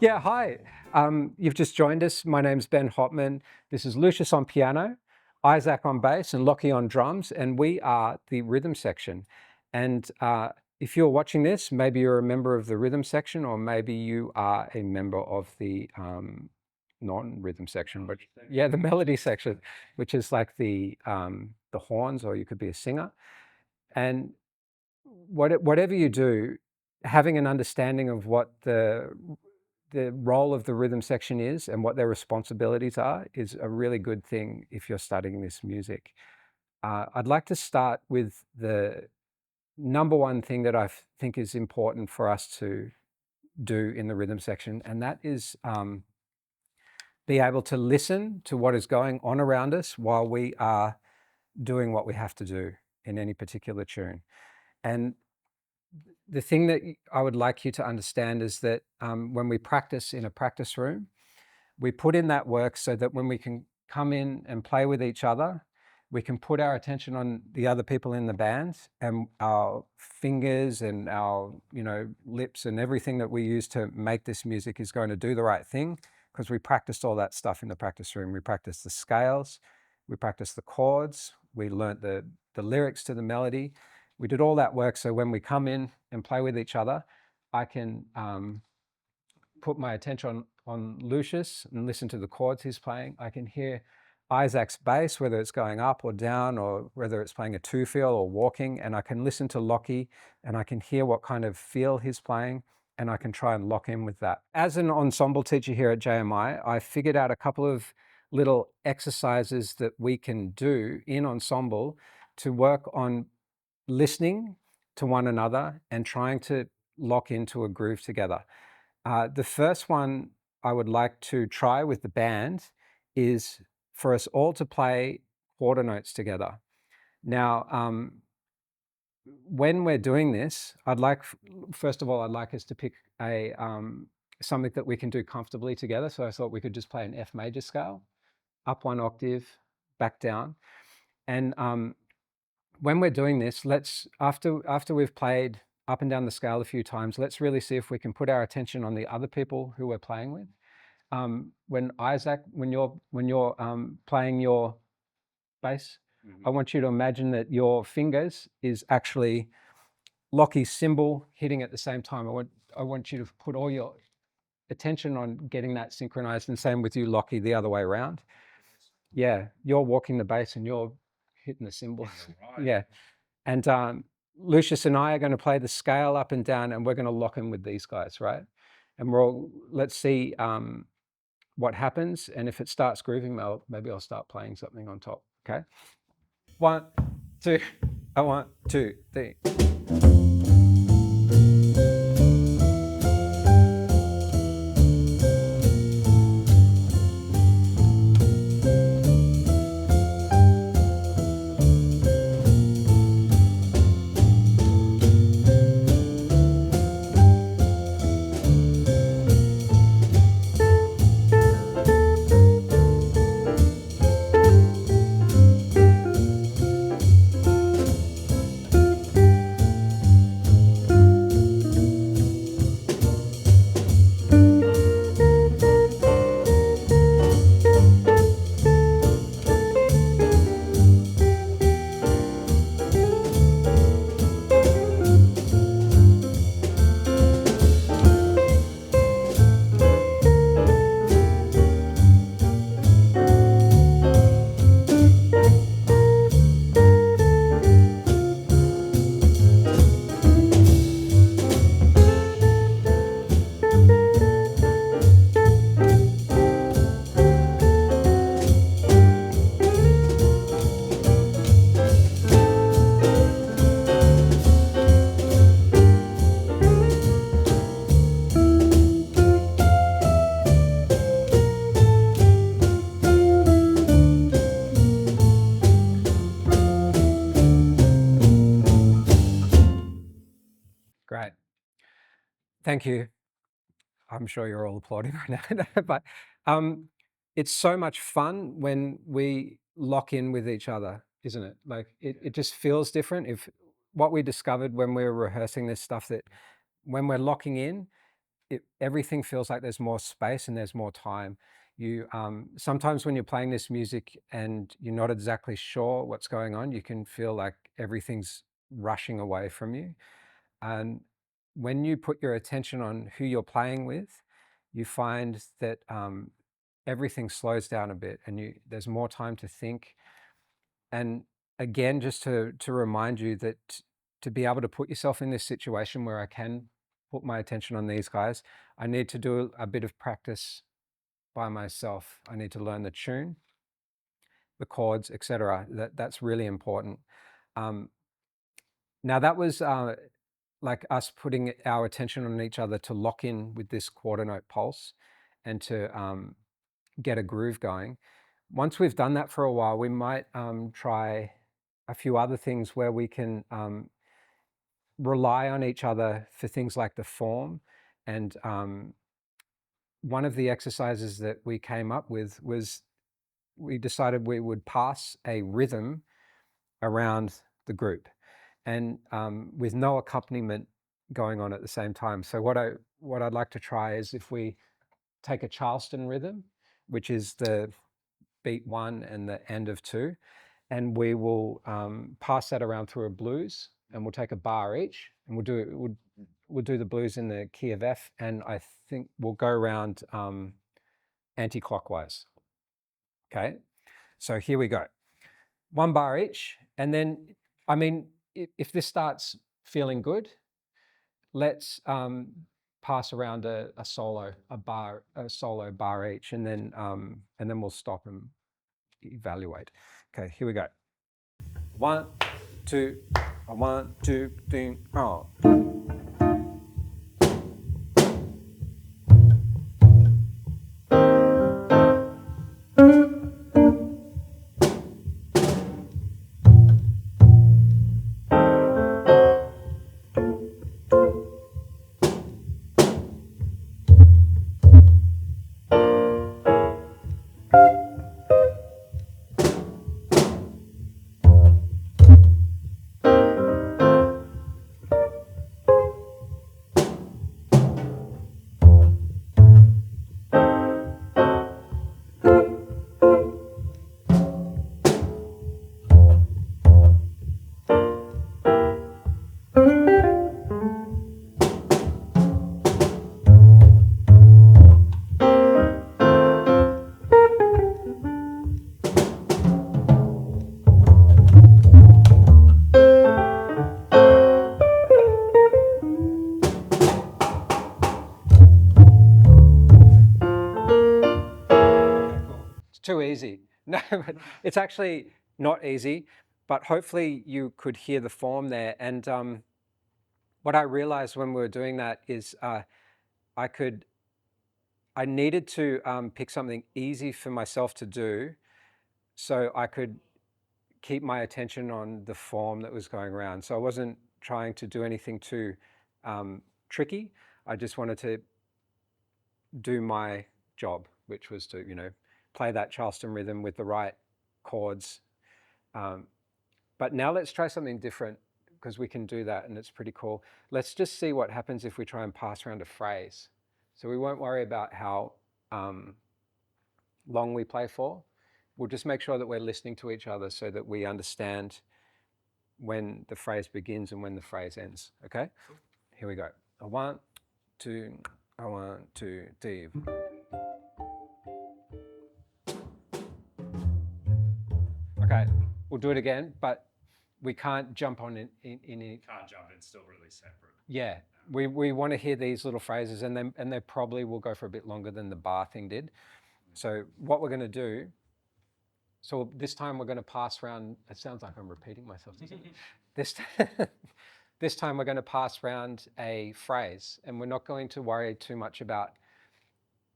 Yeah, hi. You've just joined us. My name's Ben Hauptmann. This is Lucius on piano, Isaac on bass, and Lockie on drums, and we are the rhythm section. And if you're watching this, maybe you're a member of the rhythm section, or maybe you are a member of the non-rhythm section, but yeah, the melody section, which is like the horns, or you could be a singer. And whatever you do, having an understanding of what the role of the rhythm section is and what their responsibilities are is a really good thing if you're studying this music. I'd like to start with the number one thing that I think is important for us to do in the rhythm section, and that is be able to listen to what is going on around us while we are doing what we have to do in any particular tune. And the thing that I would like you to understand is that when we practice in a practice room, we put in that work so that when we can come in and play with each other, we can put our attention on the other people in the band, and our fingers and our lips and everything that we use to make this music is going to do the right thing, because we practiced all that stuff in the practice room. We practiced the scales, we practiced the chords, we learnt the lyrics to the melody. We did all that work so when we come in and play with each other, I can put my attention on Lucius and listen to the chords he's playing. I can hear Isaac's bass, whether it's going up or down, or whether it's playing a two feel or walking, and I can listen to Lockie and I can hear what kind of feel he's playing, and I can try and lock in with that. As an ensemble teacher here at JMI, I figured out a couple of little exercises that we can do in ensemble to work on listening to one another and trying to lock into a groove together. The first one I would like to try with the band is for us all to play quarter notes together. Now, when we're doing this, first of all, I'd like us to pick something that we can do comfortably together. So I thought we could just play an F major scale, up one octave, back down. And when we're doing this, after we've played up and down the scale a few times, let's really see if we can put our attention on the other people who we're playing with. When you're playing your bass, I want you to imagine that your fingers is actually Lockie's cymbal hitting at the same time. I want you to put all your attention on getting that synchronized, and same with you, Lockie, the other way around. Yeah, you're walking the bass and you're hitting the cymbals. Right. Yeah. And Lucius and I are going to play the scale up and down, and we're going to lock in with these guys, right? And let's see what happens. And if it starts grooving, maybe I'll start playing something on top. Okay. 1, 2, 1, 2, 3. Great. Thank you. I'm sure you're all applauding right now, but it's so much fun when we lock in with each other, isn't it? Like it just feels different. If what we discovered when we were rehearsing this stuff, that when we're locking in, everything feels like there's more space and there's more time. You sometimes when you're playing this music and you're not exactly sure what's going on, you can feel like everything's rushing away from you. And when you put your attention on who you're playing with, you find that everything slows down a bit, and there's more time to think. And again, just to remind you that to be able to put yourself in this situation where I can put my attention on these guys, I need to do a bit of practice by myself. I need to learn the tune, the chords, etc. That's really important. Now that was like us putting our attention on each other to lock in with this quarter note pulse and to get a groove going. Once we've done that for a while, we might try a few other things where we can rely on each other for things like the form. And one of the exercises that we came up with was we decided we would pass a rhythm around the group, and with no accompaniment going on at the same time. So what I'd like to try is if we take a Charleston rhythm, which is the beat 1 and the end of 2, and we will pass that around through a blues, and we'll take a bar each, and we'll do the blues in the key of F, and I think we'll go around anti-clockwise. Okay, so here we go. 1 bar each, and then, I mean, if this starts feeling good, let's pass around a solo bar each, and then we'll stop and evaluate. Okay, here we go. 1, 2, 1, 2, 3, oh. Too easy. No, but it's actually not easy, but hopefully you could hear the form there. And what I realized when we were doing that is I needed to pick something easy for myself to do so I could keep my attention on the form that was going around. So I wasn't trying to do anything too tricky. I just wanted to do my job, which was to, play that Charleston rhythm with the right chords. But now let's try something different, because we can do that and it's pretty cool. Let's just see what happens if we try and pass around a phrase. So we won't worry about how long we play for. We'll just make sure that we're listening to each other so that we understand when the phrase begins and when the phrase ends. Okay? Here we go. 1, 2, 1, 2, 3. Okay, we'll do it again, but we can't jump on in it. Can't jump, it's still really separate. Yeah, we want to hear these little phrases, and they probably will go for a bit longer than the bar thing did. So what we're going to do, so this time we're going to pass around, it sounds like I'm repeating myself, doesn't it? This time we're going to pass around a phrase, and we're not going to worry too much about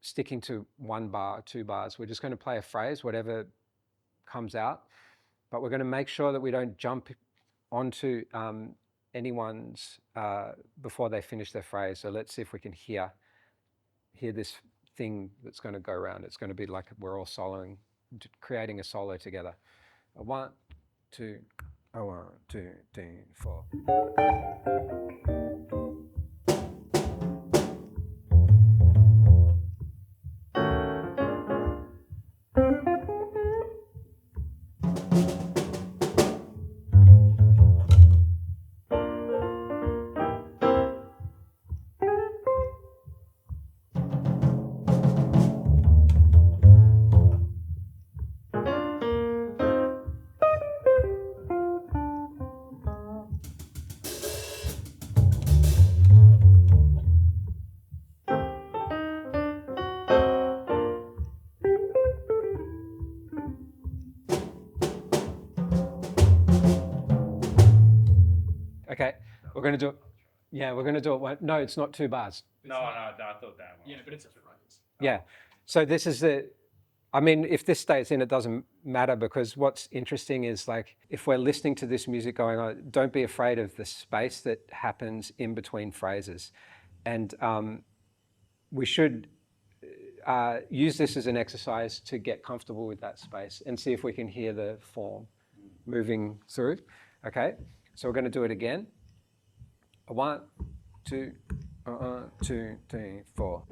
sticking to 1 bar, 2 bars. We're just going to play a phrase, whatever comes out, but we're going to make sure that we don't jump onto anyone's before they finish their phrase. So let's see if we can hear this thing that's going to go around. It's going to be like we're all soloing, creating a solo together. 1, 2, 1, 2, 3, 4. We're going to do it. Yeah, we're going to do it. No, it's not 2 bars. No, I thought that one. Yeah, but it's a right. Yeah. So this is I mean, if this stays in, it doesn't matter, because what's interesting is, like, if we're listening to this music going on, don't be afraid of the space that happens in between phrases. And we should use this as an exercise to get comfortable with that space and see if we can hear the form moving through. Okay, so we're going to do it again. 1, 2, 2, 3, 4.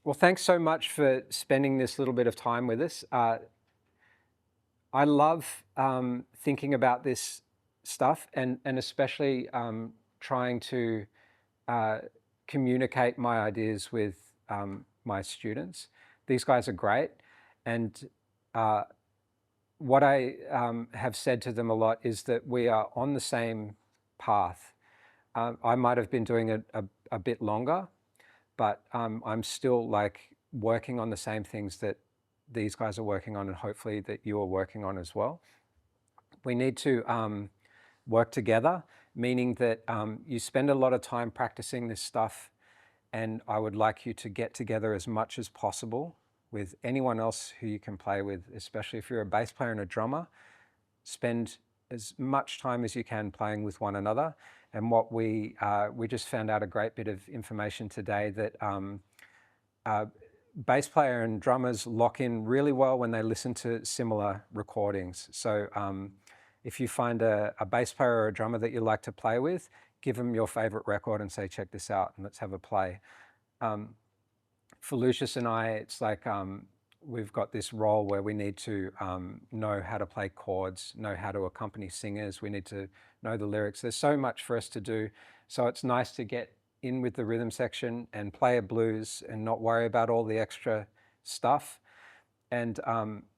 Well, thanks so much for spending this little bit of time with us. I love thinking about this stuff, and especially trying to communicate my ideas with my students. These guys are great, and what I have said to them a lot is that we are on the same path. I might have been doing it a bit longer, but I'm still, like, working on the same things that these guys are working on, and hopefully that you are working on as well. We need to work together, meaning that you spend a lot of time practicing this stuff, and I would like you to get together as much as possible with anyone else who you can play with, especially if you're a bass player and a drummer. Spend as much time as you can playing with one another. And what we just found out a great bit of information today, that bass player and drummers lock in really well when they listen to similar recordings. So if you find a bass player or a drummer that you like to play with, give them your favorite record and say, check this out, and let's have a play. For Lucius and I, it's like we've got this role where we need to know how to play chords, know how to accompany singers. We need to know the lyrics. There's so much for us to do. So it's nice to get in with the rhythm section and play a blues and not worry about all the extra stuff, and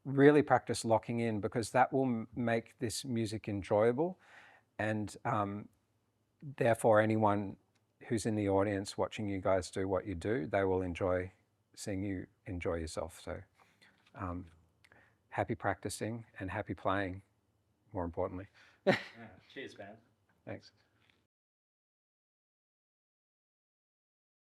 really practice locking in, because that will make this music enjoyable. And therefore, anyone who's in the audience watching you guys do what you do, they will enjoy seeing you enjoy yourself. So happy practicing and happy playing, more importantly. Yeah. Cheers, man. Thanks.